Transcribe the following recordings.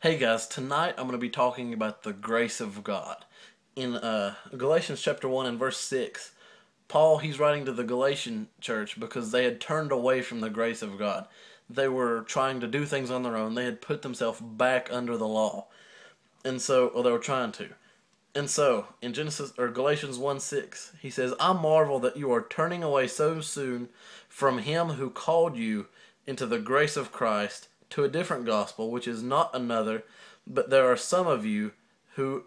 Hey guys, tonight I'm going to be talking about the grace of God. In Galatians chapter 1 and verse 6, Paul, he's writing to the Galatian church because they had turned away from the grace of God. They were trying to do things on their own. They had put themselves back under the law. They were trying to. And so, in Galatians 1:6, he says, I marvel that you are turning away so soon from him who called you into the grace of Christ to a different gospel, which is not another, but there are some of you who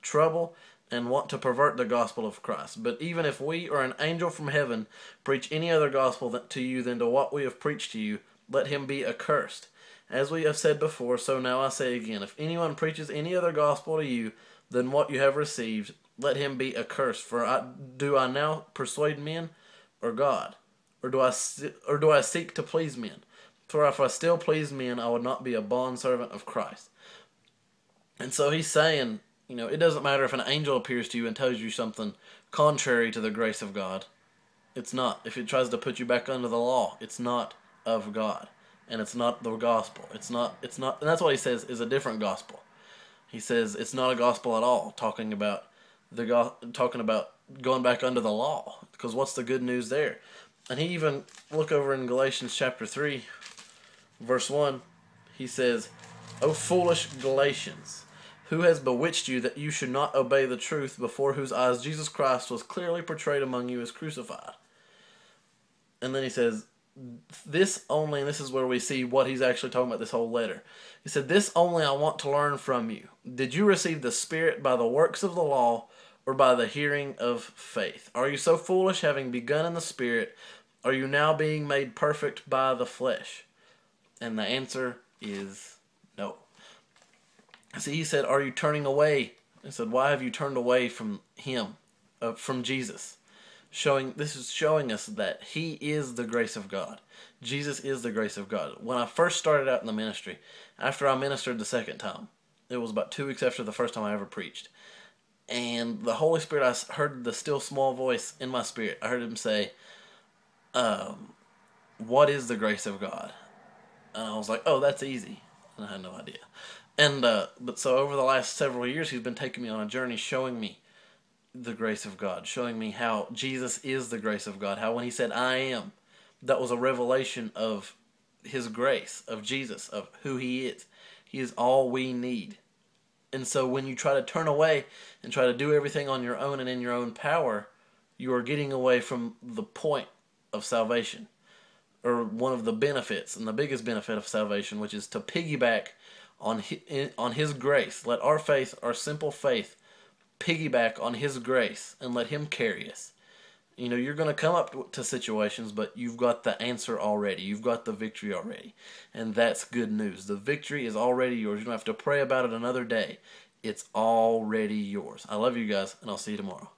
trouble and want to pervert the gospel of Christ. But even if we or an angel from heaven preach any other gospel to you than to what we have preached to you, let him be accursed. As we have said before, so now I say again, if anyone preaches any other gospel to you than what you have received, let him be accursed. Do I now persuade men or God? Or do I seek to please men? For if I still please men, I would not be a bondservant of Christ. And so he's saying, it doesn't matter if an angel appears to you and tells you something contrary to the grace of God. It's not. If it tries to put you back under the law, it's not of God. And it's not the gospel. It's not, and that's what he says is a different gospel. He says it's not a gospel at all, talking about going back under the law. Because what's the good news there? And he even, look over in Galatians chapter 3, verse 1, he says, O foolish Galatians, who has bewitched you that you should not obey the truth, before whose eyes Jesus Christ was clearly portrayed among you as crucified? And then he says, this only, and this is where we see what he's actually talking about this whole letter. He said, this only I want to learn from you. Did you receive the Spirit by the works of the law, or by the hearing of faith? Are you so foolish, having begun in the Spirit, are you now being made perfect by the flesh? And the answer is no. See, he said, are you turning away? He said, why have you turned away from him, from Jesus? This is showing us that he is the grace of God. Jesus is the grace of God. When I first started out in the ministry, after I ministered the second time, it was about 2 weeks after the first time I ever preached, and the Holy Spirit, I heard the still small voice in my spirit. I heard him say, what is the grace of God? And I was like, oh, that's easy. And I had no idea. But so over the last several years, he's been taking me on a journey showing me the grace of God, showing me how Jesus is the grace of God, how when he said, I am, that was a revelation of his grace, of Jesus, of who he is. He is all we need. And so when you try to turn away and try to do everything on your own and in your own power, you are getting away from the point of salvation, or one of the benefits, and the biggest benefit of salvation, which is to piggyback on his grace. Let our faith, our simple faith, piggyback on his grace and let him carry us. You're going to come up to situations, but you've got the answer already. You've got the victory already. And that's good news. The victory is already yours. You don't have to pray about it another day. It's already yours. I love you guys, and I'll see you tomorrow.